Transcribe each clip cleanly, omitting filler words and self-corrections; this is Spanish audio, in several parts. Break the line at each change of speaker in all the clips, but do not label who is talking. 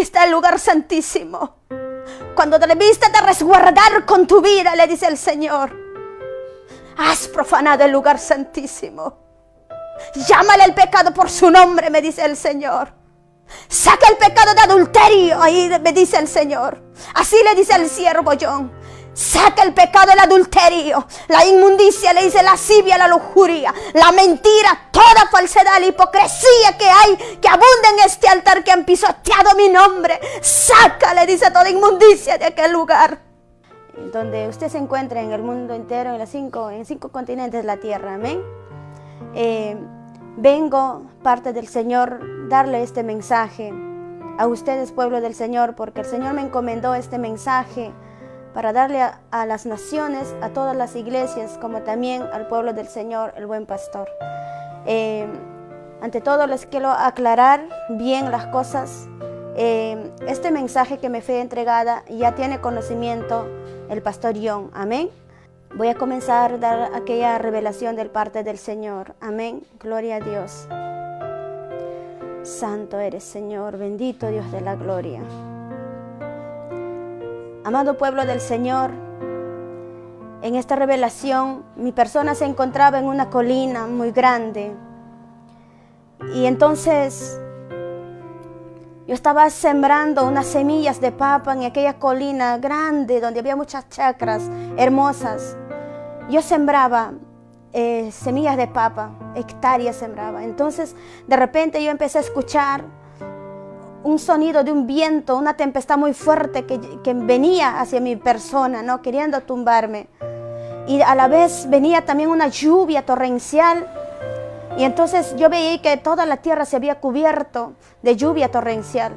aquí está el lugar santísimo. Cuando debiste de resguardar con tu vida, le dice el Señor, has profanado el lugar santísimo. Llámale el pecado por su nombre, me dice el Señor. Saca el pecado de adulterio, ahí me dice el Señor. Así le dice el siervo John. Saca el pecado del adulterio, la inmundicia, le dice lascivia, la lujuria, la mentira, toda falsedad, la hipocresía que hay, que abunda en este altar, que han pisoteado mi nombre. Saca, le dice, toda inmundicia de aquel lugar. Donde usted se encuentra en el mundo entero, en 5 continentes de la tierra, amén. Vengo, parte del Señor, darle este mensaje a ustedes, pueblo del Señor, porque el Señor me encomendó este mensaje para darle a las naciones, a todas las iglesias, como también al pueblo del Señor, el buen pastor. Ante todo les quiero aclarar bien las cosas. Este mensaje que me fue entregada ya tiene conocimiento el pastor John, amén. Voy a comenzar a dar aquella revelación del parte del Señor, amén. Gloria a Dios. Santo eres, Señor, bendito Dios de la gloria. Amado pueblo del Señor, en esta revelación mi persona se encontraba en una colina muy grande. Y entonces yo estaba sembrando unas semillas de papa en aquella colina grande donde había muchas chacras hermosas. Yo sembraba semillas de papa, hectáreas sembraba. Entonces de repente yo empecé a escuchar un sonido de un viento, una tempestad muy fuerte que venía hacia mi persona, ¿no? Queriendo tumbarme. Y a la vez venía también una lluvia torrencial. Y entonces yo veía que toda la tierra se había cubierto de lluvia torrencial.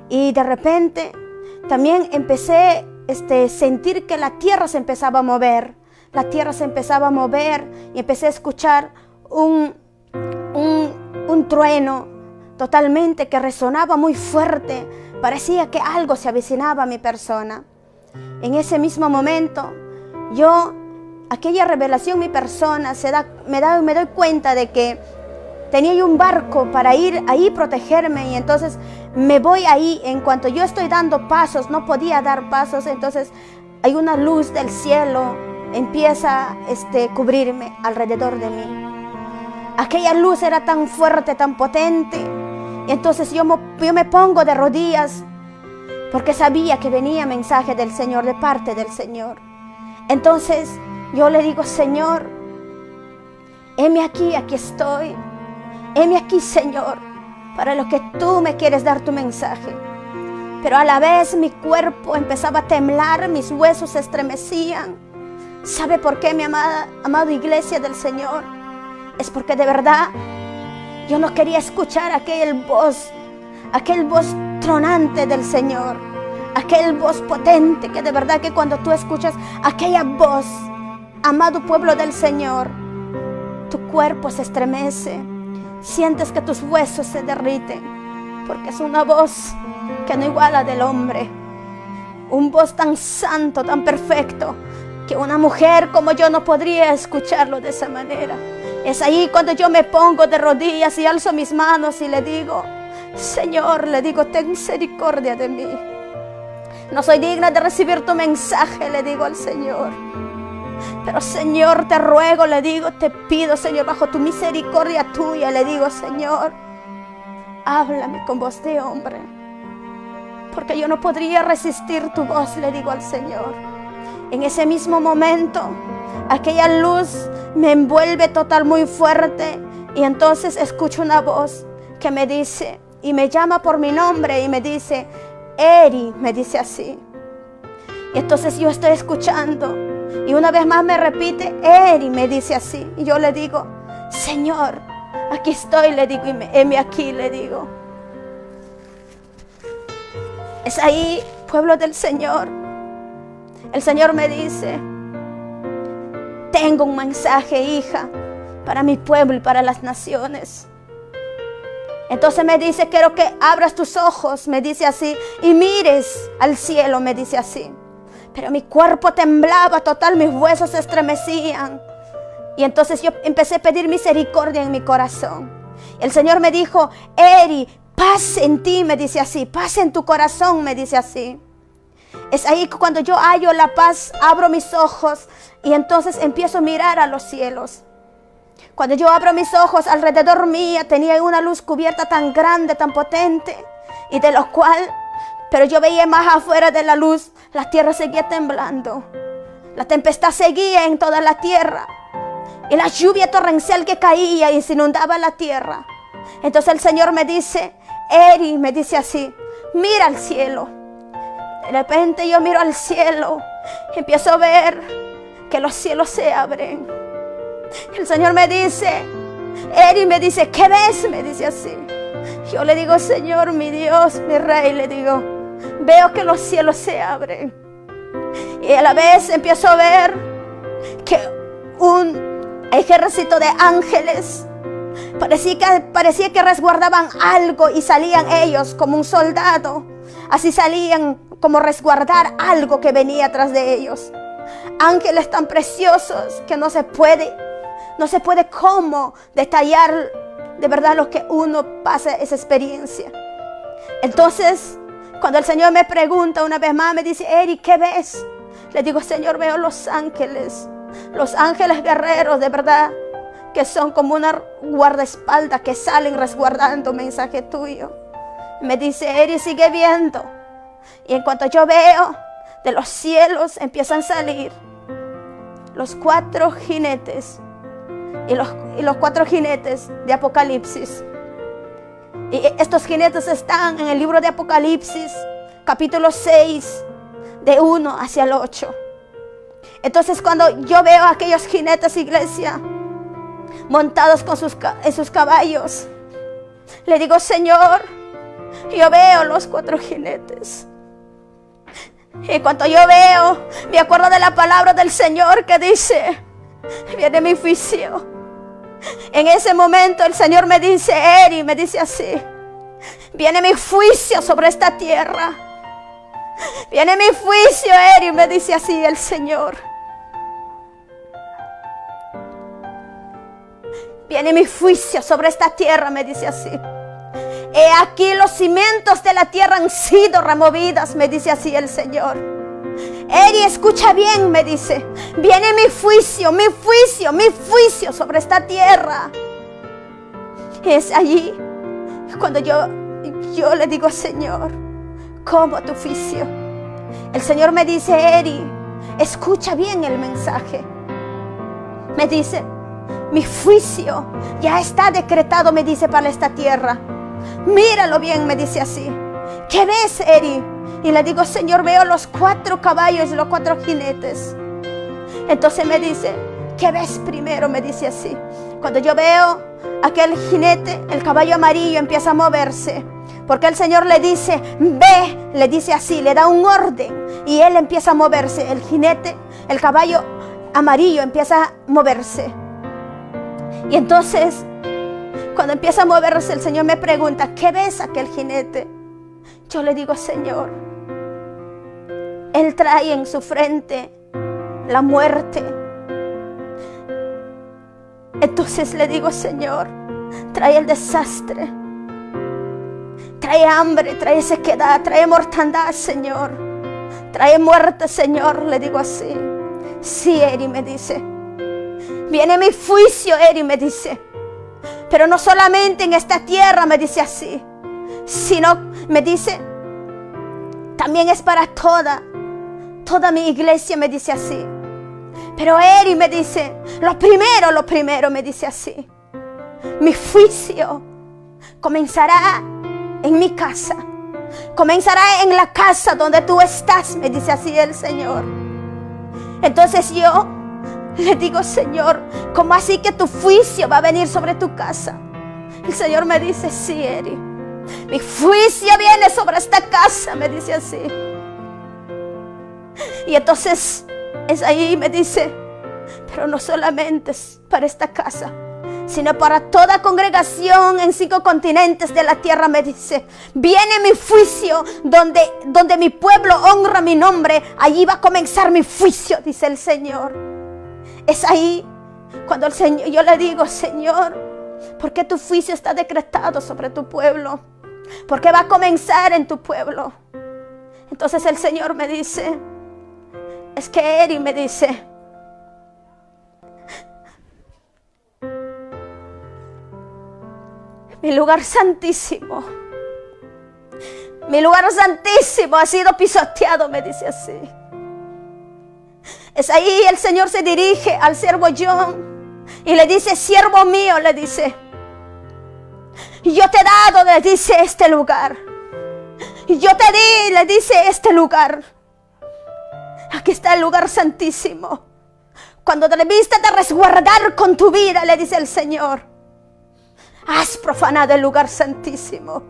Y de repente también empecé a sentir que la tierra se empezaba a mover. La tierra se empezaba a mover y empecé a escuchar un trueno totalmente que resonaba muy fuerte. Parecía que algo se avicinaba a mi persona. En ese mismo momento, aquella revelación, mi persona me doy cuenta de que tenía yo un barco para ir ahí protegerme, y entonces me voy ahí. En cuanto yo estoy dando pasos, no podía dar pasos, entonces hay una luz del cielo, empieza a cubrirme alrededor de mí. Aquella luz era tan fuerte, tan potente. Y entonces yo me pongo de rodillas porque sabía que venía mensaje del Señor, de parte del Señor. Entonces yo le digo, Señor, heme aquí, aquí estoy. Heme aquí, Señor, para lo que tú me quieres dar tu mensaje. Pero a la vez mi cuerpo empezaba a temblar, mis huesos se estremecían. ¿Sabe por qué, mi amada iglesia del Señor? Es porque de verdad yo no quería escuchar aquel voz tronante del Señor, aquel voz potente, que de verdad que cuando tú escuchas aquella voz, amado pueblo del Señor, tu cuerpo se estremece, sientes que tus huesos se derriten, porque es una voz que no iguala del hombre, un voz tan santo, tan perfecto, que una mujer como yo no podría escucharlo de esa manera. Es ahí cuando yo me pongo de rodillas y alzo mis manos y le digo, Señor, le digo, ten misericordia de mí. No soy digna de recibir tu mensaje, le digo al Señor. Pero Señor, te ruego, le digo, te pido, Señor, bajo tu misericordia tuya, le digo, Señor, háblame con voz de hombre, porque yo no podría resistir tu voz, le digo al Señor. En ese mismo momento, aquella luz me envuelve total, muy fuerte, y entonces escucho una voz que me dice, y me llama por mi nombre, y me dice, Eri, me dice así. Y entonces yo estoy escuchando, y una vez más me repite, Eri, me dice así, y yo le digo, Señor, aquí estoy, le digo, y heme aquí, le digo. Es ahí, pueblo del Señor, el Señor me dice, tengo un mensaje, hija, para mi pueblo y para las naciones. Entonces me dice, quiero que abras tus ojos, me dice así, y mires al cielo, me dice así. Pero mi cuerpo temblaba total, mis huesos se estremecían. Y entonces yo empecé a pedir misericordia en mi corazón. El Señor me dijo, Eri, paz en ti, me dice así, paz en tu corazón, me dice así. Es ahí que cuando yo hallo la paz, abro mis ojos y entonces empiezo a mirar a los cielos. Cuando yo abro mis ojos, alrededor mía tenía una luz cubierta tan grande, tan potente, y de lo cual, pero yo veía más afuera de la luz, la tierra seguía temblando. La tempestad seguía en toda la tierra. Y la lluvia torrencial que caía y se inundaba la tierra. Entonces el Señor me dice, Eri, me dice así, mira al cielo. De repente yo miro al cielo y empiezo a ver que los cielos se abren. El Señor me dice, Eri, me dice, ¿qué ves? Me dice así. Yo le digo, Señor, mi Dios, mi Rey, le digo, veo que los cielos se abren. Y a la vez empiezo a ver que un ejército de ángeles parecía que resguardaban algo y salían ellos como un soldado. Así salían como resguardar algo que venía atrás de ellos. Ángeles tan preciosos que no se puede cómo detallar de verdad lo que uno pasa esa experiencia. Entonces, cuando el Señor me pregunta una vez más, me dice, Eri, ¿qué ves? Le digo, Señor, veo los ángeles guerreros, de verdad, que son como una guardaespaldas que salen resguardando mensaje tuyo. Me dice, Eri, sigue viendo. Y en cuanto yo veo, de los cielos empiezan a salir los 4 jinetes y los 4 jinetes de Apocalipsis. Y estos jinetes están en el libro de Apocalipsis, capítulo 6, de 1 hacia el 8. Entonces cuando yo veo a aquellos jinetes, iglesia, montados en sus caballos, le digo, Señor, yo veo los 4 jinetes. Y cuando yo veo, me acuerdo de la palabra del Señor que dice, viene mi juicio. En ese momento el Señor me dice, Eri, me dice así, viene mi juicio sobre esta tierra. Viene mi juicio, Eri, me dice así el Señor. Viene mi juicio sobre esta tierra, me dice así. He aquí los cimientos de la tierra han sido removidas, me dice así el Señor. Eri, escucha bien, me dice. Viene mi juicio, mi juicio, mi juicio sobre esta tierra. Es allí cuando yo le digo, Señor, ¿cómo tu juicio? El Señor me dice, Eri, escucha bien el mensaje. Me dice, mi juicio ya está decretado, me dice, para esta tierra. Míralo bien, me dice así. ¿Qué ves, Eri? Y le digo, Señor, veo los 4 caballos y los 4 jinetes. Entonces me dice, ¿qué ves primero? Me dice así. Cuando yo veo aquel jinete, el caballo amarillo empieza a moverse. Porque el Señor le dice, ve, le dice así, le da un orden. Y él empieza a moverse. El jinete, el caballo amarillo empieza a moverse. Y entonces, cuando empieza a moverse, el Señor me pregunta, ¿qué ves aquel jinete? Yo le digo, Señor, él trae en su frente la muerte. Entonces le digo, Señor, trae el desastre, trae hambre, trae sequedad, trae mortandad, Señor, trae muerte, Señor. Le digo así. Sí, Eri, me dice, viene mi juicio, Eri, me dice, pero no solamente en esta tierra, me dice así, sino, me dice, también es para toda mi iglesia, me dice así. Pero Eri, me dice, lo primero, me dice así, mi juicio comenzará en mi casa, comenzará en la casa donde tú estás, me dice así el Señor. Entonces yo le digo, Señor, ¿cómo así que tu juicio va a venir sobre tu casa? El Señor me dice, sí, Eri, mi juicio viene sobre esta casa, me dice así. Y entonces es ahí, me dice, pero no solamente es para esta casa, sino para toda congregación en 5 continentes de la tierra, me dice. Viene mi juicio donde mi pueblo honra mi nombre, allí va a comenzar mi juicio, dice el Señor. Es ahí cuando yo le digo, Señor, ¿por qué tu juicio está decretado sobre tu pueblo? porque va a comenzar en tu pueblo. Entonces el Señor me dice, es que Eri me dice, mi lugar santísimo ha sido pisoteado, me dice así. Es ahí el Señor se dirige al siervo John y le dice, siervo mío, le dice, yo te he dado, le dice, este lugar. Yo te di, le dice, este lugar. Aquí está el lugar santísimo. Cuando debiste de resguardar con tu vida, le dice el Señor, has profanado el lugar santísimo.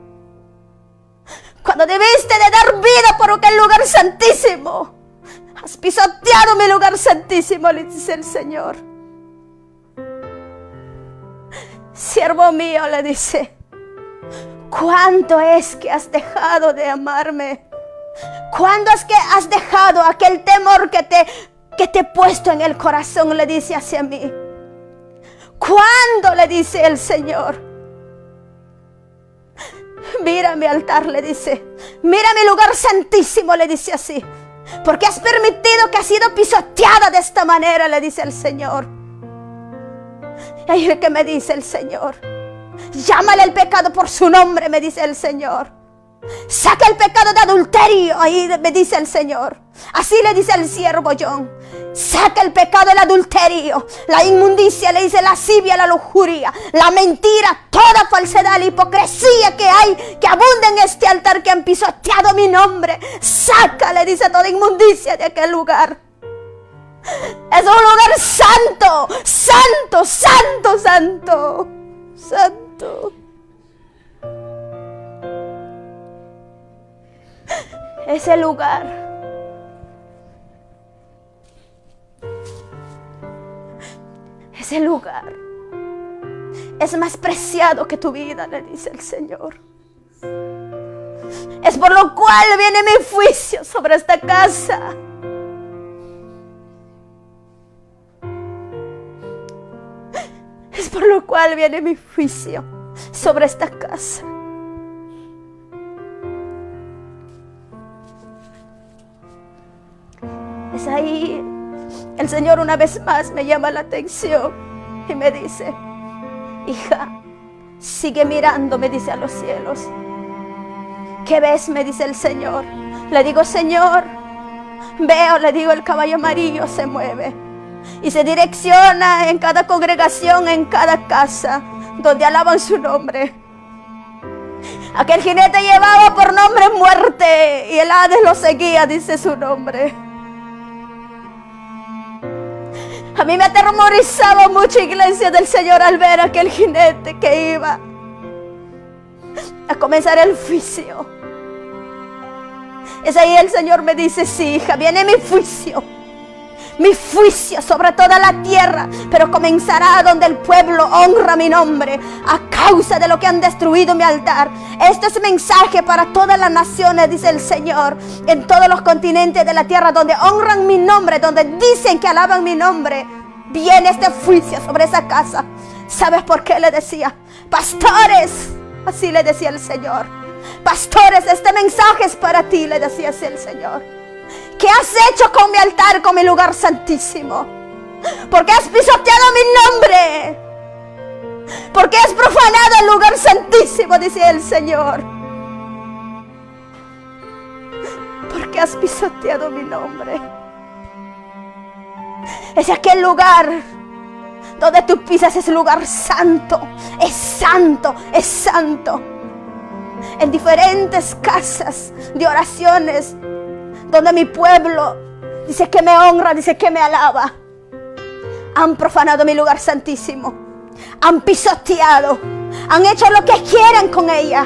Cuando debiste de dar vida por aquel lugar santísimo, has pisoteado mi lugar santísimo, le dice el Señor. Siervo mío, le dice, ¿cuánto es que has dejado de amarme? ¿Cuándo es que has dejado aquel temor que te he puesto en el corazón? Le dice hacia mí. ¿Cuándo? Le dice el Señor. Mira mi altar, le dice. Mira mi lugar santísimo, le dice así. Porque has permitido que ha sido pisoteada de esta manera, le dice el Señor. Y ahí es que me dice el Señor. Llámale el pecado por su nombre, me dice el Señor. Saca el pecado de adulterio, ahí me dice el Señor. Así le dice el siervo John. Saca el pecado del adulterio, la inmundicia, le dice lascivia, la lujuria, la mentira, toda falsedad, la hipocresía que hay, que abunda en este altar, que han pisoteado mi nombre. Saca, le dice, toda inmundicia de aquel lugar. Es un lugar santo, santo, santo, santo, santo. Ese lugar es más preciado que tu vida, le dice el Señor. Es por lo cual viene mi juicio sobre esta casa. Es por lo cual viene mi juicio sobre esta casa. Es ahí, el Señor una vez más me llama la atención y me dice, hija, sigue mirando, me dice, a los cielos. ¿Qué ves? Me dice el Señor. Le digo, Señor, veo, le digo, el caballo amarillo se mueve y se direcciona en cada congregación, en cada casa donde alaban su nombre. Aquel jinete llevaba por nombre muerte y el Hades lo seguía, dice su nombre. A mí me atemorizaba mucho, iglesia del Señor, al ver a aquel jinete que iba a comenzar el juicio. Es ahí el Señor me dice, sí, hija, viene mi juicio sobre toda la tierra, pero comenzará donde el pueblo honra mi nombre a causa de lo que han destruido mi altar. Este es mensaje para todas las naciones, dice el Señor, en todos los continentes de la tierra donde honran mi nombre, donde dicen que alaban mi nombre. Viene este juicio sobre esa casa. ¿Sabes por qué? Le decía, pastores, así le decía el Señor, pastores, este mensaje es para ti, le decía así el Señor. ¿Qué has hecho con mi altar, con mi lugar santísimo? ¿Por qué has pisoteado mi nombre? ¿Por qué has profanado el lugar santísimo? Dice el Señor. ¿Por qué has pisoteado mi nombre? Es aquel lugar donde tú pisas, es lugar santo. Es santo, es santo. En diferentes casas de oraciones, donde mi pueblo dice que me honra, dice que me alaba, han profanado mi lugar santísimo, han pisoteado, han hecho lo que quieran con ella.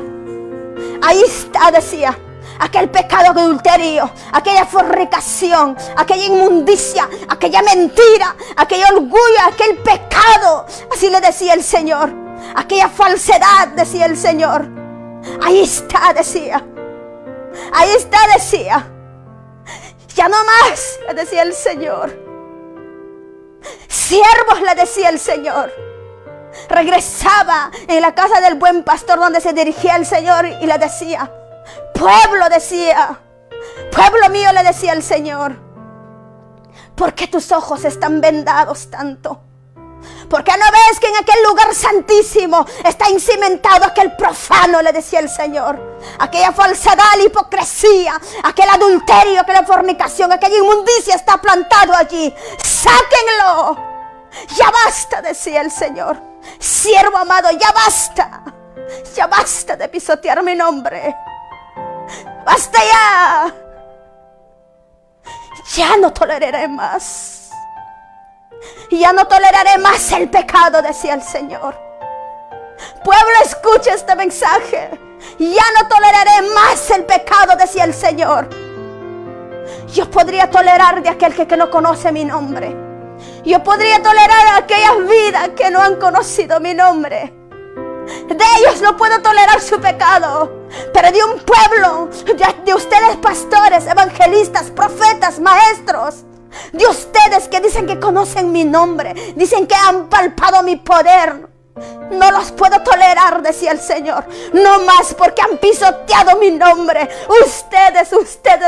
Ahí está, decía, aquel pecado de adulterio, aquella fornicación, aquella inmundicia, aquella mentira, aquel orgullo, aquel pecado. Así le decía el Señor, aquella falsedad, decía el Señor. Ahí está, decía. Ahí está, decía. Ya no más, le decía el Señor. Siervos, le decía el Señor. regresaba en la casa del buen pastor donde se dirigía el Señor y le decía, pueblo mío, le decía el Señor, ¿por qué tus ojos están vendados tanto? ¿Por qué no ves que en aquel lugar santísimo está encimentado aquel profano? Le decía el Señor. Aquella falsedad, la hipocresía, aquel adulterio, aquella fornicación, aquella inmundicia está plantado allí. ¡Sáquenlo! Ya basta, decía el Señor. Siervo amado, ya basta. Ya basta de pisotear mi nombre. ¡Basta ya! Ya no toleraré más. Ya no toleraré más el pecado, decía el Señor. Pueblo, escucha este mensaje. Ya no toleraré más el pecado, decía el Señor. Yo podría tolerar de aquel que no conoce mi nombre. Yo podría tolerar a aquellas vidas que no han conocido mi nombre. De ellos no puedo tolerar su pecado. Pero de un pueblo, de ustedes pastores, evangelistas, profetas, maestros, de ustedes que dicen que conocen mi nombre, dicen que han palpado mi poder, no los puedo tolerar, decía el Señor. No más, porque han pisoteado mi nombre. Ustedes,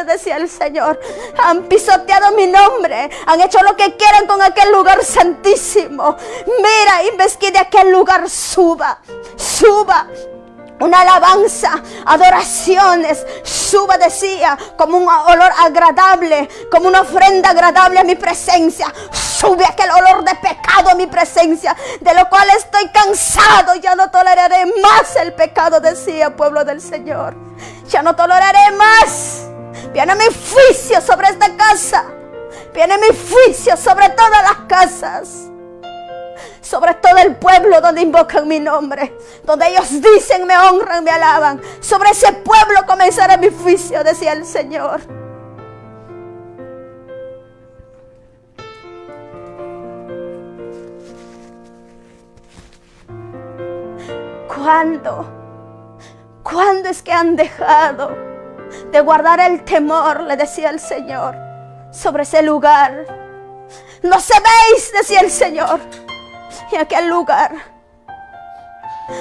decía el Señor, han pisoteado mi nombre. Han hecho lo que quieren con aquel lugar santísimo. Mira, y ves que de aquel lugar suba una alabanza, adoraciones, suba, decía, como un olor agradable, como una ofrenda agradable a mi presencia. Sube aquel olor de pecado a mi presencia, de lo cual estoy cansado. Ya no toleraré más el pecado, decía pueblo del Señor. Ya no toleraré más. Viene mi juicio sobre esta casa. Viene mi juicio sobre todas las casas. Sobre todo el pueblo donde invocan mi nombre, donde ellos dicen, me honran, me alaban. Sobre ese pueblo comenzará mi juicio, decía el Señor. ¿Cuándo es que han dejado de guardar el temor? Le decía el Señor, sobre ese lugar. No sabéis, decía el Señor, en aquel lugar,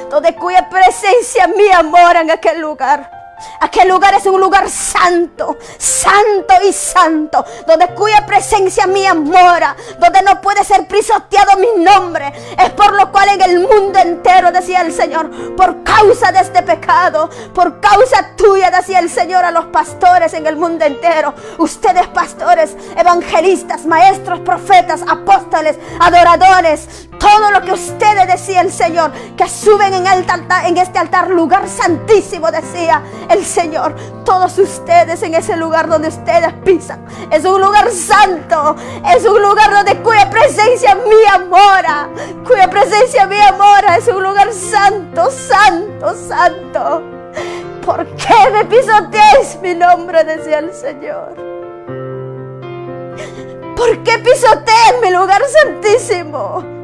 donde cuya presencia mía mora en aquel lugar. Aquel lugar es un lugar santo, santo y santo, donde cuya presencia mía mora, donde no puede ser pisoteado mi nombre. Es por lo cual en el mundo entero, decía el Señor, por causa de este pecado, por causa tuya, decía el Señor a los pastores en el mundo entero. Ustedes pastores, evangelistas, maestros, profetas, apóstoles, adoradores, todo lo que ustedes, decía el Señor, que suben en este altar, lugar santísimo, decía el Señor. Todos ustedes en ese lugar donde ustedes pisan, es un lugar santo, es un lugar donde cuya presencia mía mora, cuya presencia mía mora, es un lugar santo, santo, santo. ¿Por qué me pisoteáis mi nombre? Decía el Señor. ¿Por qué pisoteáis mi lugar santísimo?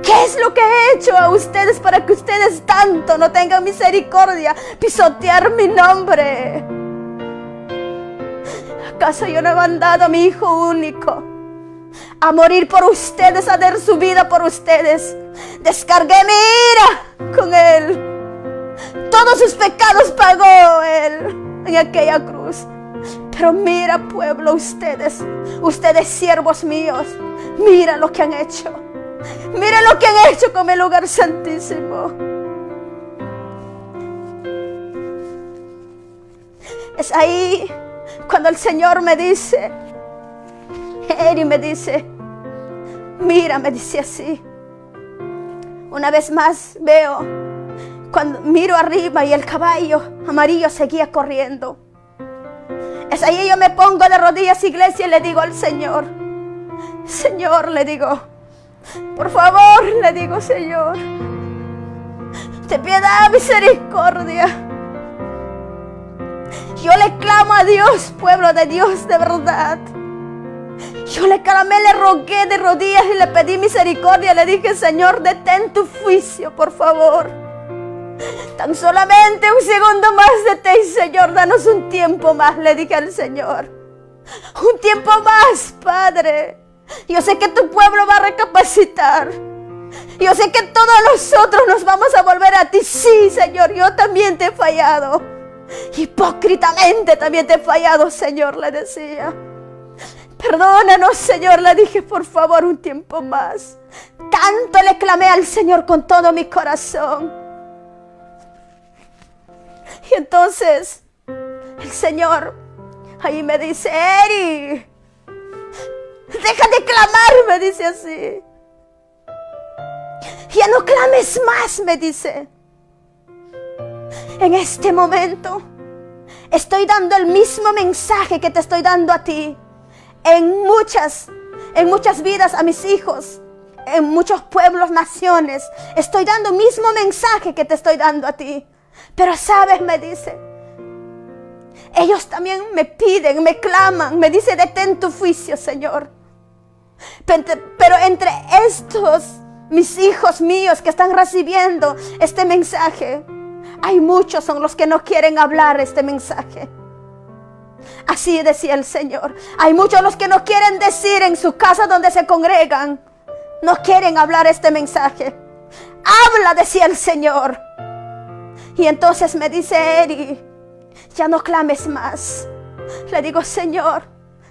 ¿Qué es lo que he hecho a ustedes para que ustedes tanto no tengan misericordia? Pisotear mi nombre. ¿Acaso yo no he mandado a mi Hijo único a morir por ustedes, a dar su vida por ustedes? Descargué mi ira con Él. Todos sus pecados pagó Él en aquella cruz. Pero mira, pueblo, ustedes siervos míos, mira lo que han hecho. Mira lo que han hecho con mi lugar santísimo. Es ahí cuando el Señor me dice, Eri me dice, mira, me dice así. Una vez más veo, cuando miro arriba y el caballo amarillo seguía corriendo. Es ahí yo me pongo de rodillas, iglesia, y le digo al Señor, Señor, le digo, por favor, le digo, Señor, ten piedad, misericordia. Yo le clamo a Dios, pueblo de Dios de verdad. Yo le clamé, le rogué de rodillas y le pedí misericordia. Le dije, Señor, detén tu juicio, por favor. Tan solamente un segundo más detén, Señor, danos un tiempo más, le dije al Señor. Un tiempo más, Padre. Yo sé que tu pueblo va a recapacitar. Yo sé que todos nosotros nos vamos a volver a ti. Sí, Señor, yo también te he fallado. Hipócritamente también te he fallado, Señor, le decía. Perdónanos, Señor, le dije, por favor, un tiempo más. Tanto le clamé al Señor con todo mi corazón. Y entonces el Señor ahí me dice: Eri, deja de clamar, me dice así. Ya no clames más, me dice. En este momento estoy dando el mismo mensaje que te estoy dando a ti. En muchas vidas, a mis hijos, en muchos pueblos, naciones. Estoy dando el mismo mensaje que te estoy dando a ti. Pero sabes, me dice, ellos también me piden, me claman, me dice: detén tu juicio, Señor. Pero entre estos, mis hijos míos que están recibiendo este mensaje, hay muchos son los que no quieren hablar este mensaje. Así decía el Señor. Hay muchos los que no quieren decir en su casa donde se congregan. No quieren hablar este mensaje. Habla, decía el Señor. Y entonces me dice: Eri, ya no clames más. Le digo: Señor,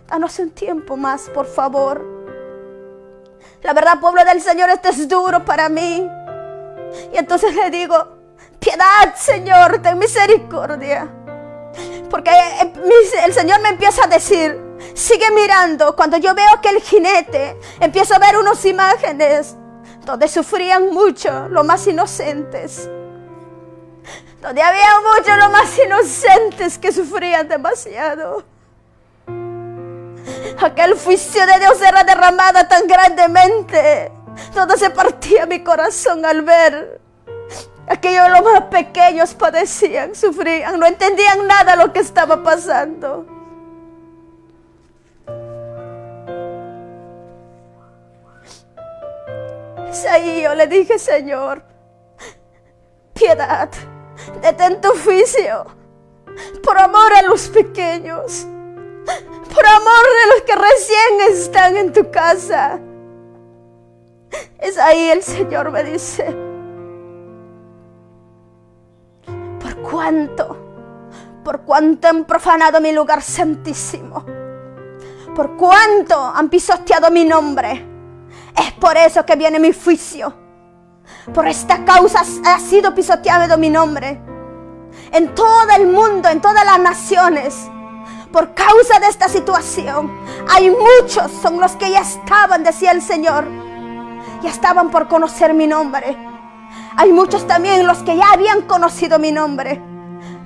danos un tiempo más, por favor. La verdad, pueblo del Señor, esto es duro para mí. Y entonces le digo: piedad, Señor, ten misericordia. Porque el Señor me empieza a decir: sigue mirando. Cuando yo veo que el jinete, empiezo a ver unas imágenes donde sufrían mucho los más inocentes. Donde había muchos los más inocentes que sufrían demasiado. Aquel juicio de Dios era derramado tan grandemente, donde se partía mi corazón al ver aquellos los más pequeños padecían, sufrían, no entendían nada de lo que estaba pasando. Es ahí yo le dije: Señor, piedad, detén tu juicio, por amor a los pequeños, por amor de los que recién están en tu casa. Es ahí el Señor me dice: por cuánto han profanado mi lugar santísimo, por cuánto han pisoteado mi nombre, es por eso que viene mi juicio. Por esta causa ha sido pisoteado mi nombre en todo el mundo, en todas las naciones. Por causa de esta situación, hay muchos, son los que ya estaban, decía el Señor, ya estaban por conocer mi nombre. Hay muchos también los que ya habían conocido mi nombre.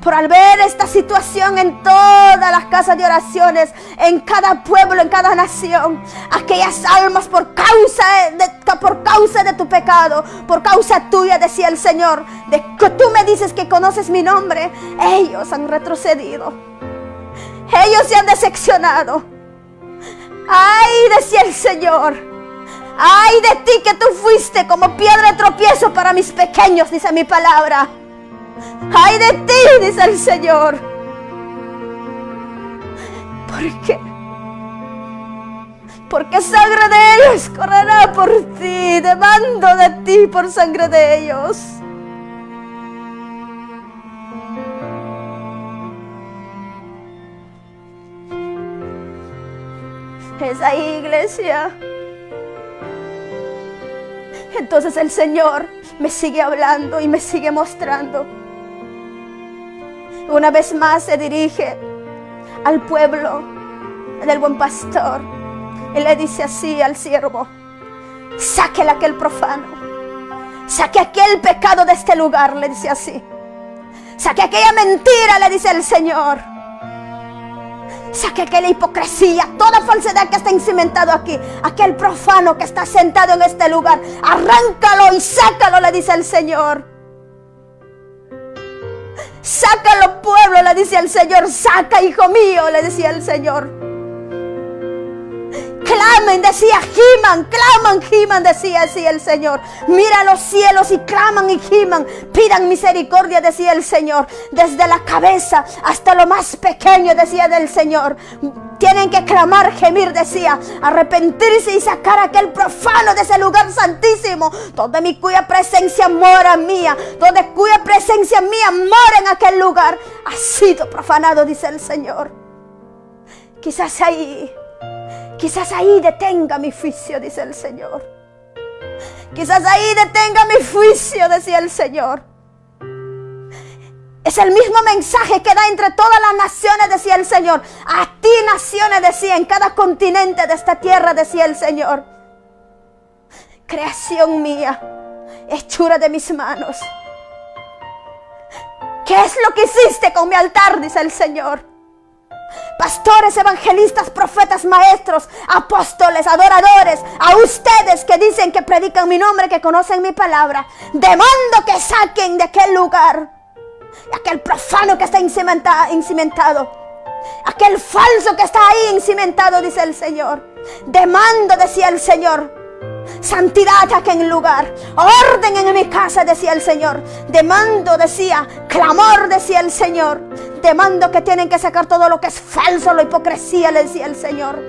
Por al ver esta situación en todas las casas de oraciones, en cada pueblo, en cada nación, aquellas almas por causa de tu pecado, por causa tuya, decía el Señor, de que tú me dices que conoces mi nombre, ellos han retrocedido. Ellos se han decepcionado. Ay, decía el Señor, ay de ti que tú fuiste como piedra de tropiezo para mis pequeños, dice mi palabra. Ay de ti, dice el Señor. ¿Por qué? Porque sangre de ellos correrá por ti, demando de ti por sangre de ellos. Es ahí, iglesia. Entonces el Señor me sigue hablando y me sigue mostrando. Una vez más se dirige al pueblo del buen pastor y le dice así al siervo: saque aquel profano, saque aquel pecado de este lugar, le dice así. Saque aquella mentira, le dice el Señor. Saque aquella hipocresía, toda falsedad que está cimentado aquí, aquel profano que está sentado en este lugar, arráncalo y sácalo, le dice el Señor. Sácalo, pueblo, le dice el Señor. Saca, hijo mío, le decía el Señor. Clamen, decía, giman, decía así el Señor. Mira los cielos y claman y giman, pidan misericordia, decía el Señor. Desde la cabeza hasta lo más pequeño, decía del Señor. Tienen que clamar, gemir, decía, arrepentirse y sacar a aquel profano de ese lugar santísimo, donde mi cuya presencia mora mía, donde cuya presencia mía mora en aquel lugar. Ha sido profanado, dice el Señor. Quizás ahí detenga mi juicio, dice el Señor. Quizás ahí detenga mi juicio, decía el Señor. Es el mismo mensaje que da entre todas las naciones, decía el Señor. A ti, naciones, decía, en cada continente de esta tierra, decía el Señor. Creación mía, hechura de mis manos. ¿Qué es lo que hiciste con mi altar?, dice el Señor. Pastores, evangelistas, profetas, maestros, apóstoles, adoradores, a ustedes que dicen que predican mi nombre, que conocen mi palabra, demando que saquen de aquel lugar aquel profano que está incimentado, aquel falso que está ahí incimentado, dice el Señor. Demando, decía el Señor, santidad aquí en el lugar, orden en mi casa, decía el Señor. Demando, decía, clamor, decía el Señor. Demando que tienen que sacar todo lo que es falso, la hipocresía, le decía el Señor.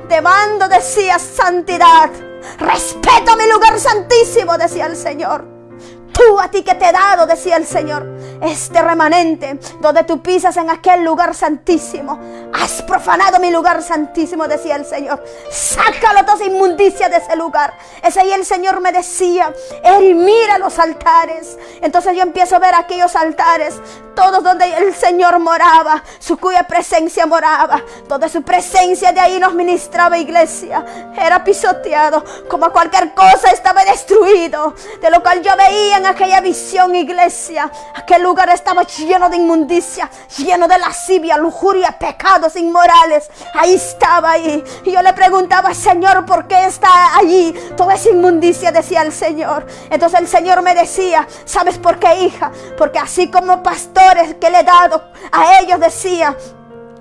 Demando, decía, santidad, respeto a mi lugar santísimo, decía el Señor. Tú, a ti que te he dado, decía el Señor, este remanente, donde tú pisas en aquel lugar santísimo, has profanado mi lugar santísimo, decía el Señor. Sácalo toda inmundicia de ese lugar. Ese ahí el Señor me decía, Eri, mira los altares. Entonces yo empiezo a ver aquellos altares, todos donde el Señor moraba, su cuya presencia moraba, donde su presencia de ahí nos ministraba, iglesia. Era pisoteado, como cualquier cosa estaba destruido, de lo cual yo veía en aquella visión, iglesia. Aquel lugar estaba lleno de inmundicia, lleno de lascivia, lujuria, pecados inmorales. Ahí estaba ahí. Y yo le preguntaba, Señor, ¿por qué está allí toda esa inmundicia?, decía el Señor. Entonces el Señor me decía, ¿sabes por qué, hija? Porque así como pastores que le he dado a ellos, decía,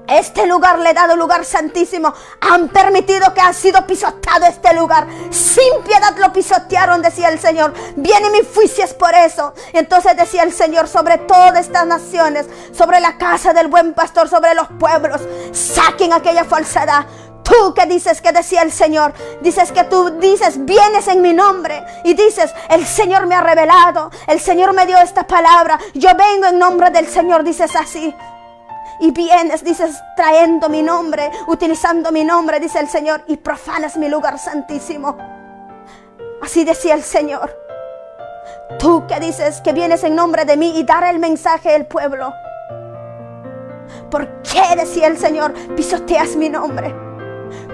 este lugar le he dado, lugar santísimo, han permitido que ha sido pisotado este lugar. Sin piedad lo pisotearon, decía el Señor. Viene mi juicio es por eso. Entonces decía el Señor, sobre todas estas naciones, sobre la casa del buen pastor, sobre los pueblos, saquen aquella falsedad. Tú que dices, que decía el Señor, dices que tú dices, vienes en mi nombre y dices, el Señor me ha revelado, el Señor me dio esta palabra, yo vengo en nombre del Señor, dices así. Y vienes, dices, trayendo mi nombre, utilizando mi nombre, dice el Señor, y profanas mi lugar santísimo. Así decía el Señor. Tú que dices que vienes en nombre de mí y dar el mensaje al pueblo, ¿por qué, decía el Señor, pisoteas mi nombre?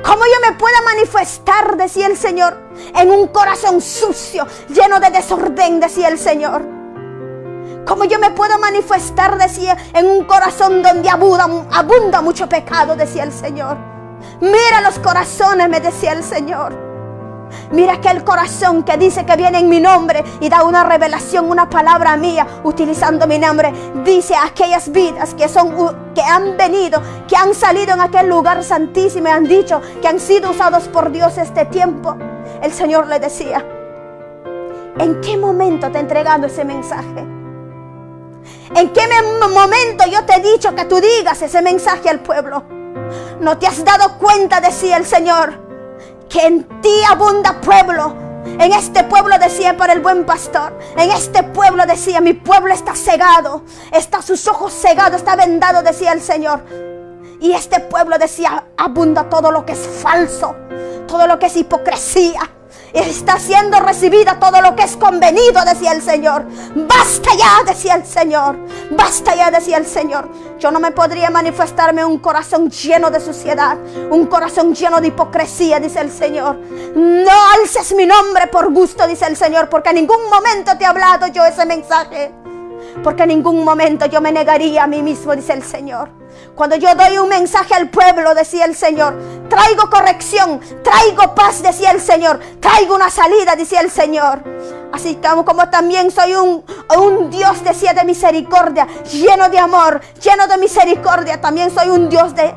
¿Cómo yo me puedo manifestar, decía el Señor, en un corazón sucio, lleno de desorden, decía el Señor? ¿Cómo yo me puedo manifestar, decía, en un corazón donde abunda mucho pecado, decía el Señor? Mira los corazones, me decía el Señor. Mira aquel corazón que dice que viene en mi nombre y da una revelación, una palabra mía, utilizando mi nombre. Dice a aquellas vidas que han venido, que han salido en aquel lugar santísimo y han dicho que han sido usados por Dios este tiempo. El Señor le decía, ¿en qué momento te he entregado ese mensaje? ¿En qué momento yo te he dicho que tú digas ese mensaje al pueblo? ¿No te has dado cuenta, decía el Señor, que en ti abunda pueblo? En este pueblo, decía, para el buen pastor, en este pueblo, decía, mi pueblo está cegado, está sus ojos cegados, está vendado, decía el Señor. Y este pueblo, decía, abunda todo lo que es falso, todo lo que es hipocresía. Está siendo recibida todo lo que es convenido, decía el Señor. Basta ya, decía el Señor. Basta ya, decía el Señor. Yo no me podría manifestarme un corazón lleno de suciedad, un corazón lleno de hipocresía, dice el Señor. No alces mi nombre por gusto, dice el Señor, porque en ningún momento te he hablado yo ese mensaje. Porque en ningún momento yo me negaría a mí mismo, dice el Señor. Cuando yo doy un mensaje al pueblo, decía el Señor, traigo corrección, traigo paz, decía el Señor, traigo una salida, decía el Señor. Así como también soy un Dios, decía, de misericordia, lleno de amor, lleno de misericordia, también soy un Dios de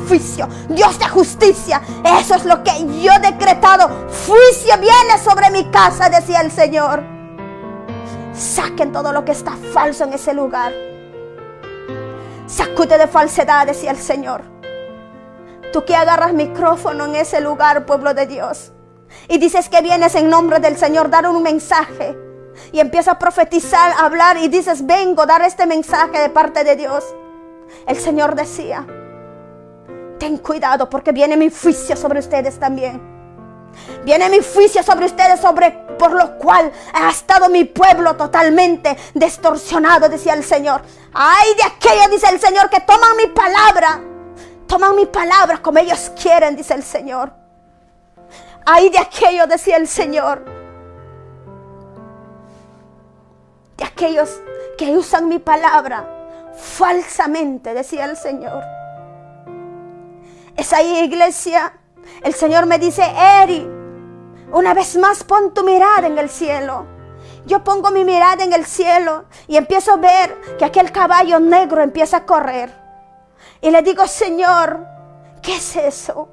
juicio, Dios de justicia. Eso es lo que yo he decretado. Juicio viene sobre mi casa, decía el Señor. Saquen todo lo que está falso en ese lugar. Sacude de falsedad, decía el Señor. Tú que agarras micrófono en ese lugar, pueblo de Dios, y dices que vienes en nombre del Señor, dar un mensaje, y empiezas a profetizar, a hablar, y dices, vengo a dar este mensaje de parte de Dios. El Señor decía, ten cuidado, porque viene mi juicio sobre ustedes también. Viene mi juicio sobre ustedes, por lo cual ha estado mi pueblo totalmente distorsionado, decía el Señor. Ay de aquellos, dice el Señor, que toman mi palabra como ellos quieren, dice el Señor. Ay de aquellos, decía el Señor, de aquellos que usan mi palabra falsamente, decía el Señor. Es ahí, iglesia, el Señor me dice, Eri, una vez más pon tu mirada en el cielo. Yo pongo mi mirada en el cielo y empiezo a ver que aquel caballo negro empieza a correr. Y le digo, Señor, ¿qué es eso?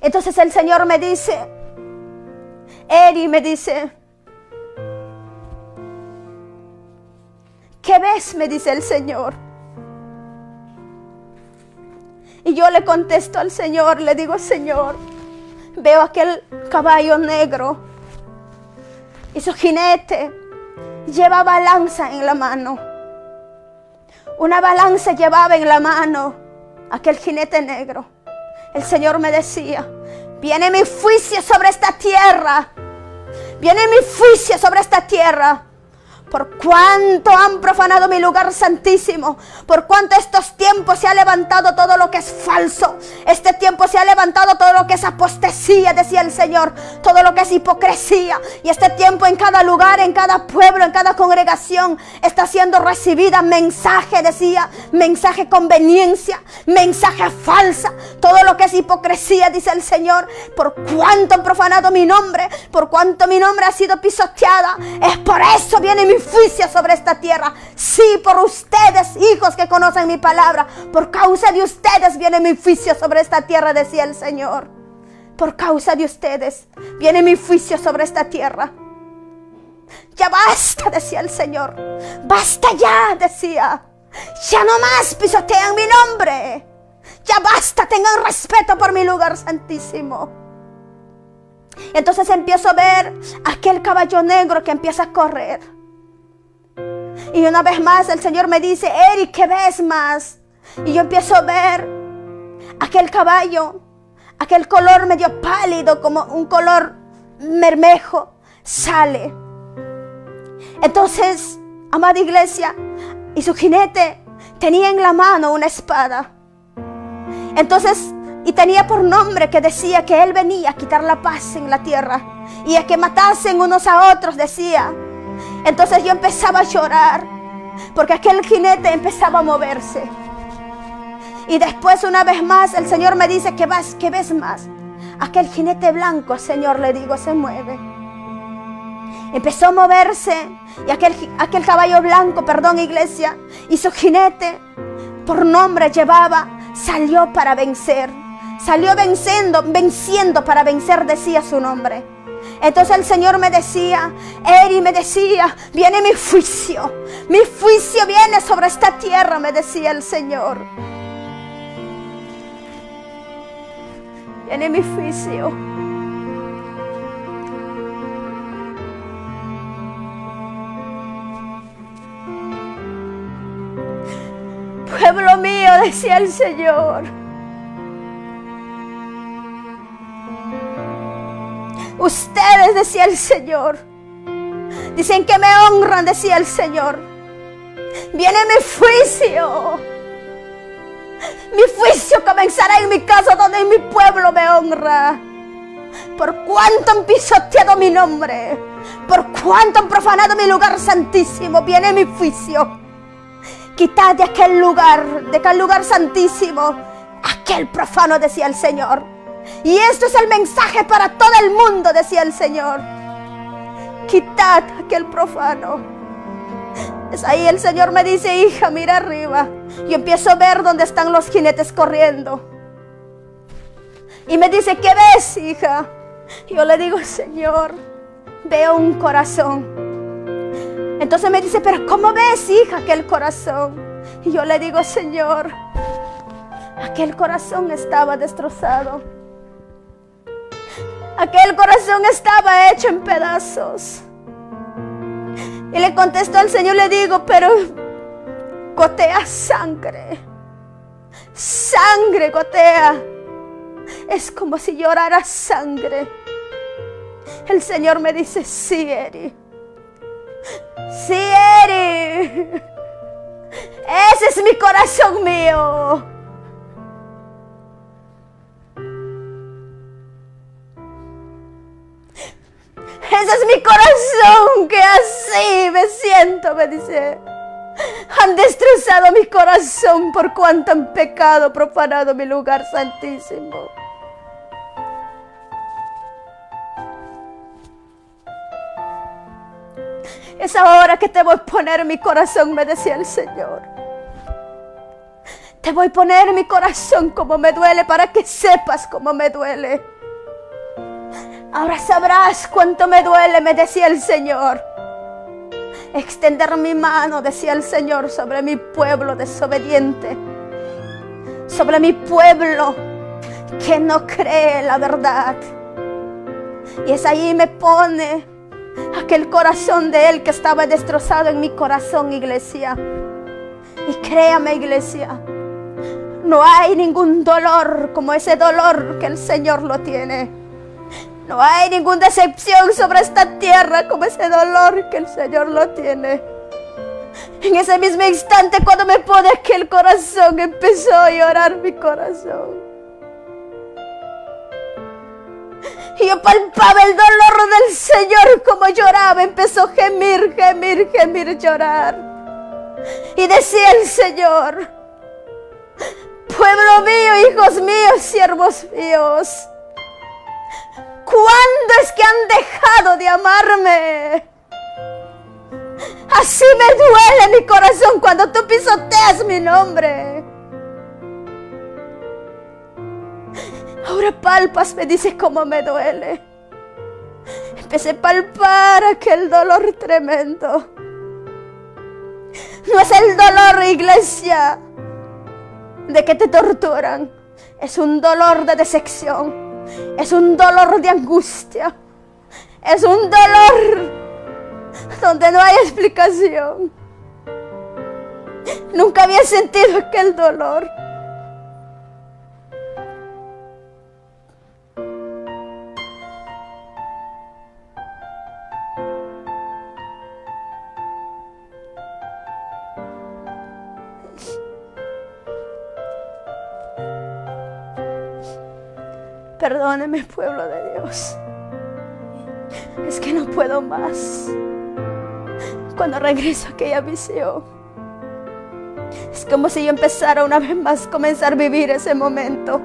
Entonces el Señor me dice, Eri, me dice, ¿qué ves? Me dice el Señor. Y yo le contesto al Señor, le digo, Señor, veo aquel caballo negro y su jinete lleva balanza en la mano. Una balanza llevaba en la mano aquel jinete negro. El Señor me decía, viene mi juicio sobre esta tierra. Viene mi juicio sobre esta tierra. Por cuánto han profanado mi lugar santísimo. Por cuánto estos tiempos se ha levantado todo lo que es falso. Este tiempo se ha levantado todo lo que es apostasía, decía el Señor. Todo lo que es hipocresía. Y este tiempo en cada lugar, en cada pueblo, en cada congregación está siendo recibida mensaje, decía. Mensaje conveniencia, mensaje falsa. Todo lo que es hipocresía, dice el Señor. Por cuánto han profanado mi nombre. Por cuánto mi nombre ha sido pisoteada. Es por eso viene mi juicio sobre esta tierra. Sí, por ustedes, hijos que conocen mi palabra, por causa de ustedes viene mi juicio sobre esta tierra, decía el Señor. Por causa de ustedes viene mi juicio sobre esta tierra. Ya basta, decía el Señor. Basta ya, decía. Ya no más pisotean mi nombre. Ya basta, tengan respeto por mi lugar santísimo. Entonces empiezo a ver aquel caballo negro que empieza a correr. Y una vez más el Señor me dice, Eri, ¿qué ves más? Y yo empiezo a ver aquel caballo, aquel color medio pálido, como un color mermejo, sale. Entonces, amada iglesia, y su jinete tenía en la mano una espada. Entonces, y tenía por nombre que decía que él venía a quitar la paz en la tierra y a que matasen unos a otros, decía. Entonces yo empezaba a llorar porque aquel jinete empezaba a moverse. Y después una vez más el Señor me dice, ¿qué ves más? Aquel jinete blanco, Señor, le digo, se mueve. Empezó a moverse y aquel caballo blanco, perdón, iglesia, y su jinete por nombre salió para vencer. Salió venciendo para vencer, decía su nombre. Entonces el Señor me decía, Eri, me decía, viene mi juicio viene sobre esta tierra, me decía el Señor. Viene mi juicio. Pueblo mío, decía el Señor, ustedes, decía el Señor, dicen que me honran, decía el Señor. Viene mi juicio. Mi juicio comenzará en mi casa, donde en mi pueblo me honra. Por cuánto han pisoteado mi nombre, por cuánto han profanado mi lugar santísimo, viene mi juicio. Quitad de aquel lugar santísimo, aquel profano, decía el Señor. Y esto es el mensaje para todo el mundo, decía el Señor. Quitad aquel profano. Es ahí el Señor me dice, hija, mira arriba. Yo empiezo a ver dónde están los jinetes corriendo. Y me dice, ¿qué ves, hija? Y yo le digo, Señor, veo un corazón. Entonces me dice, pero ¿cómo ves, hija, aquel corazón? Y yo le digo, Señor, Aquel corazón estaba destrozado. Aquel corazón estaba hecho en pedazos. Y le contestó al Señor, le digo, pero gotea sangre. Sangre gotea. Es como si llorara sangre. El Señor me dice, sí, Eri. Sí, Eri. Ese es mi corazón mío. Ese es mi corazón, que así me siento, me dice. Han destrozado mi corazón por cuanto han pecado, profanado mi lugar santísimo. Es ahora que te voy a poner mi corazón, me decía el Señor. Te voy a poner mi corazón como me duele, para que sepas cómo me duele. Ahora sabrás cuánto me duele, me decía el Señor. Extender mi mano, decía el Señor, sobre mi pueblo desobediente. Sobre mi pueblo que no cree la verdad. Y es ahí me pone aquel corazón de Él que estaba destrozado en mi corazón, iglesia. Y créame, iglesia, no hay ningún dolor como ese dolor que el Señor lo tiene. No hay ninguna decepción sobre esta tierra como ese dolor que el Señor lo tiene. En ese mismo instante, cuando me pone aquel corazón, empezó a llorar mi corazón. Y yo palpaba el dolor del Señor como lloraba. Empezó a gemir, gemir, gemir, llorar. Y decía el Señor, pueblo mío, hijos míos, siervos míos, ¿cuándo es que han dejado de amarme? Así me duele mi corazón cuando tú pisoteas mi nombre. Ahora palpas, me dice cómo me duele. Empecé a palpar aquel dolor tremendo. No es el dolor, iglesia, de que te torturan. Es un dolor de decepción. Es un dolor de angustia. Es un dolor donde no hay explicación. Nunca había sentido aquel dolor. Perdóneme, pueblo de Dios. Es que no puedo más. Cuando regreso a aquella visión, es como si yo empezara una vez más a comenzar a vivir ese momento.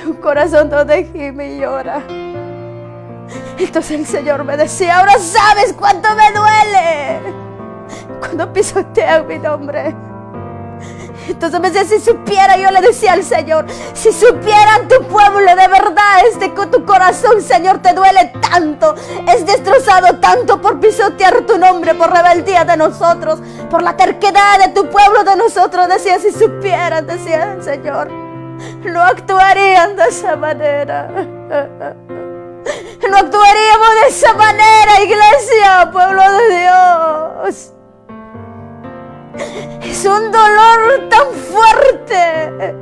Un corazón donde gime y llora. Entonces el Señor me decía, ahora sabes cuánto me duele cuando pisotean mi nombre. Entonces me decía, si supiera, yo le decía al Señor, si supieran tu pueblo de verdad, tu corazón, Señor, te duele tanto, es destrozado tanto por pisotear tu nombre, por rebeldía de nosotros, por la terquedad de tu pueblo de nosotros. Decía, si supieran, decía el Señor, no actuarían de esa manera. No actuaríamos de esa manera, iglesia, pueblo de Dios. Es un dolor tan fuerte.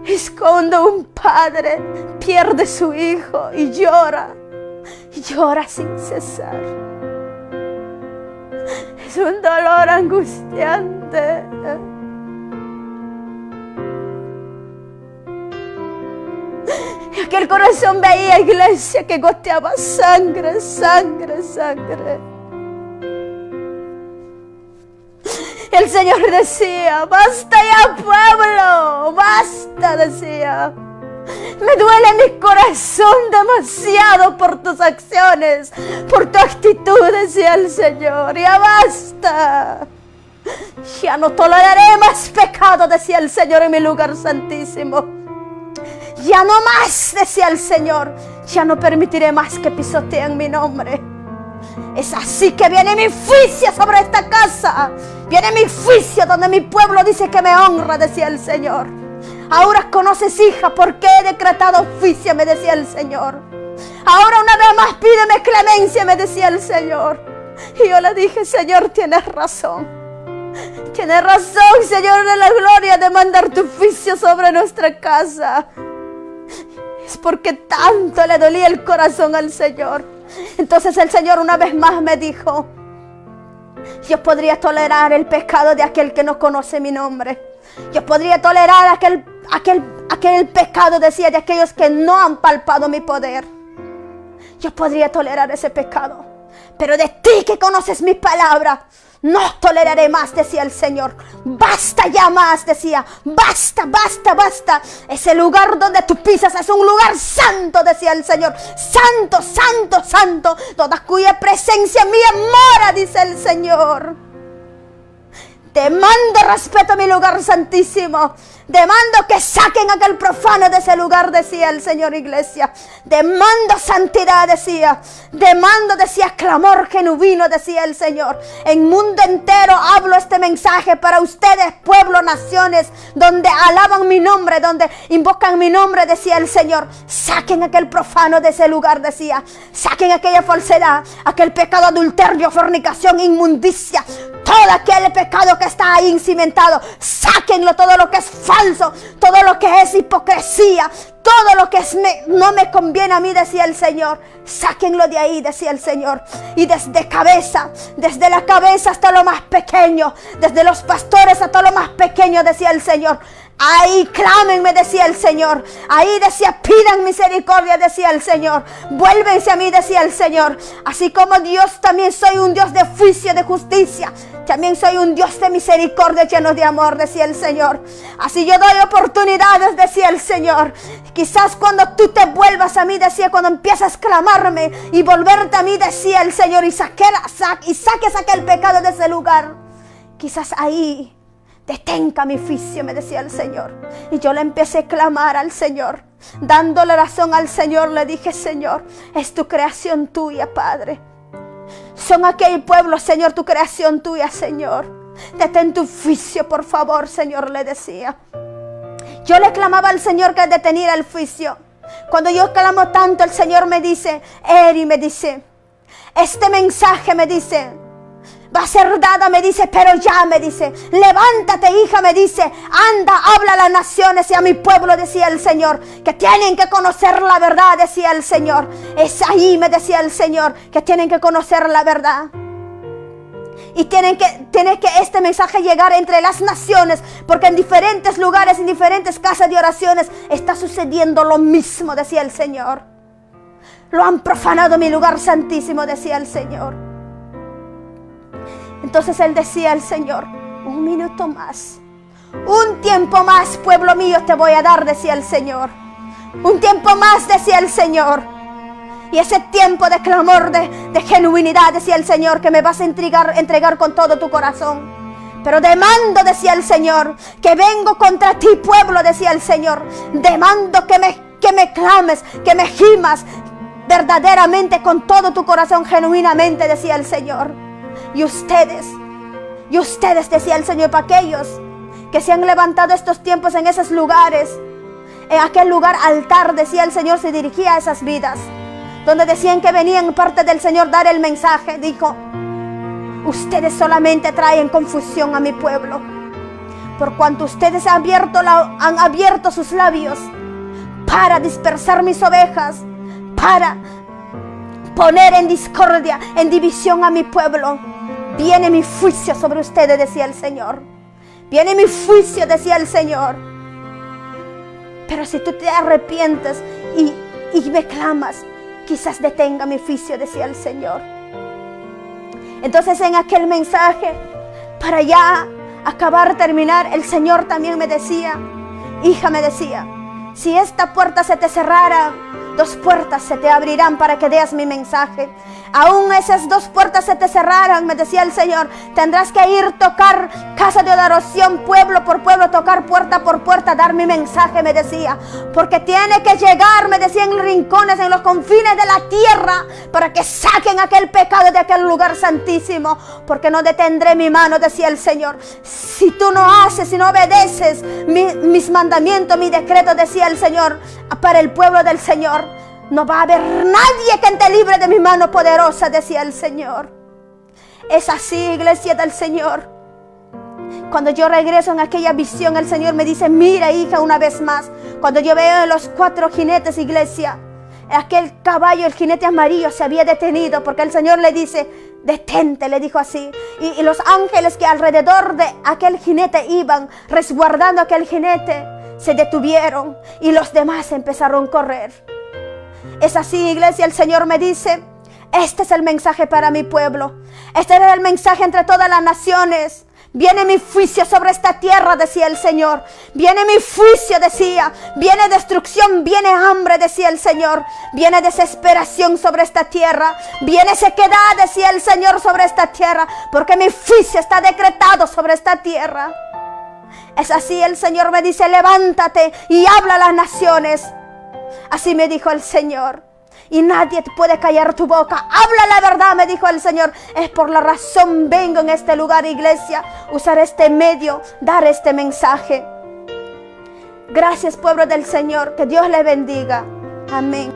Es cuando un padre pierde su hijo y llora sin cesar. Es un dolor angustiante. Y aquel corazón veía, iglesia, que goteaba sangre, sangre, sangre. El Señor decía, basta ya, pueblo, basta, decía. Me duele mi corazón demasiado por tus acciones, por tu actitud, decía el Señor. Ya basta. Ya no toleraré más pecado, decía el Señor en mi lugar santísimo. Ya no más, decía el Señor. Ya no permitiré más que pisoteen mi nombre. Es así que viene mi juicio sobre esta casa. Viene mi juicio donde mi pueblo dice que me honra, decía el Señor. Ahora conoces, hija, por qué he decretado juicio, me decía el Señor. Ahora una vez más pídeme clemencia, me decía el Señor. Y yo le dije, Señor, tienes razón. Tienes razón, Señor de la gloria, de mandar tu juicio sobre nuestra casa. Es porque tanto le dolía el corazón al Señor. Entonces el Señor una vez más me dijo, yo podría tolerar el pecado de aquel que no conoce mi nombre. Yo podría tolerar aquel pecado, decía, de aquellos que no han palpado mi poder. Yo podría tolerar ese pecado. Pero de ti que conoces mi palabra, no toleraré más, decía el Señor. Basta ya más, decía. Basta, basta, basta. Ese lugar donde tú pisas es un lugar santo, decía el Señor. Santo, santo, santo. Toda cuya presencia mía mora, dice el Señor. Demando respeto a mi lugar santísimo. Demando que saquen a aquel profano de ese lugar, decía el Señor, iglesia. Demando santidad, decía. Demando, decía, clamor genuino, decía el Señor. En mundo entero hablo este mensaje para ustedes, pueblo, naciones, donde alaban mi nombre, donde invocan mi nombre, decía el Señor. Saquen a aquel profano de ese lugar, decía. Saquen aquella falsedad, aquel pecado, adulterio, fornicación, inmundicia. Todo aquel pecado que está ahí cimentado, sáquenlo, todo lo que es falso, todo lo que es hipocresía, todo lo que no me conviene a mí, decía el Señor. Sáquenlo de ahí, decía el Señor. Y desde la cabeza hasta lo más pequeño, desde los pastores hasta lo más pequeño, decía el Señor. Ahí clámenme, decía el Señor. Ahí decía, pidan misericordia, decía el Señor. Vuélvense a mí, decía el Señor. Así como Dios, también soy un Dios de juicio, de justicia. También soy un Dios de misericordia, lleno de amor, decía el Señor. Así yo doy oportunidades, decía el Señor. Quizás cuando tú te vuelvas a mí, decía, cuando empiezas a clamarme y volverte a mí, decía el Señor, y saques aquel pecado de ese lugar. Quizás ahí detenga mi juicio, me decía el Señor. Y yo le empecé a clamar al Señor. Dándole razón al Señor, le dije, Señor, es tu creación tuya, Padre. Son aquel pueblo, Señor, tu creación tuya, Señor. Detén tu juicio, por favor, Señor, le decía. Yo le clamaba al Señor que deteniera el juicio. Cuando yo clamo tanto, el Señor me dice, Eri, me dice, este mensaje, me dice, va a ser dada, me dice, pero ya, me dice, levántate, hija, me dice, anda, habla a las naciones y a mi pueblo, decía el Señor, que tienen que conocer la verdad, decía el Señor. Es ahí, me decía el Señor, que tienen que conocer la verdad. Y tiene que este mensaje llegar entre las naciones, porque en diferentes lugares, en diferentes casas de oraciones, está sucediendo lo mismo, decía el Señor. Lo han profanado mi lugar santísimo, decía el Señor. Entonces él decía al Señor, un minuto más, un tiempo más, pueblo mío, te voy a dar, decía el Señor. Un tiempo más, decía el Señor. Y ese tiempo de clamor, de genuinidad, decía el Señor, que me vas a entregar con todo tu corazón. Pero demando, decía el Señor, que vengo contra ti, pueblo, decía el Señor. Demando que me clames, que me gimas verdaderamente con todo tu corazón, genuinamente, decía el Señor. Y ustedes, decía el Señor, para aquellos que se han levantado estos tiempos en esos lugares, en aquel lugar altar, decía el Señor, se dirigía a esas vidas, donde decían que venían parte del Señor dar el mensaje. Dijo, ustedes solamente traen confusión a mi pueblo, por cuanto ustedes han abierto sus labios para dispersar mis ovejas, para poner en discordia, en división a mi pueblo. Viene mi juicio sobre ustedes, decía el Señor. Viene mi juicio, decía el Señor. Pero si tú te arrepientes y me clamas, quizás detenga mi juicio, decía el Señor. Entonces en aquel mensaje, para ya acabar, terminar, el Señor también me decía, hija, me decía, si esta puerta se te cerrara, 2 puertas se te abrirán para que veas mi mensaje. Aún esas 2 puertas se te cerraran, me decía el Señor, tendrás que ir a tocar casa de adoración, pueblo por pueblo, tocar puerta por puerta, dar mi mensaje, me decía. Porque tiene que llegar, me decía, en los rincones, en los confines de la tierra, para que saquen aquel pecado de aquel lugar santísimo. Porque no detendré mi mano, decía el Señor. Si tú no haces, si no obedeces mis mandamientos, mi decreto, decía el Señor, para el pueblo del Señor, no va a haber nadie que te libre de mi mano poderosa, decía el Señor. Es así, iglesia del Señor. Cuando yo regreso en aquella visión, el Señor me dice, mira, hija, una vez más. Cuando yo veo los 4 jinetes, iglesia, aquel caballo, el jinete amarillo, se había detenido, porque el Señor le dice, detente, le dijo así. Y los ángeles que alrededor de aquel jinete iban, resguardando aquel jinete, se detuvieron y los demás empezaron a correr. Es así, iglesia, el Señor me dice, este es el mensaje para mi pueblo. Este era el mensaje entre todas las naciones. Viene mi juicio sobre esta tierra, decía el Señor. Viene mi juicio, decía. Viene destrucción, viene hambre, decía el Señor. Viene desesperación sobre esta tierra. Viene sequedad, decía el Señor, sobre esta tierra. Porque mi juicio está decretado sobre esta tierra. Es así, el Señor me dice, levántate y habla a las naciones. Así me dijo el Señor. Y nadie te puede callar tu boca. Habla la verdad, me dijo el Señor. Es por la razón vengo en este lugar, iglesia. Usar este medio, dar este mensaje. Gracias, pueblo del Señor. Que Dios le bendiga. Amén.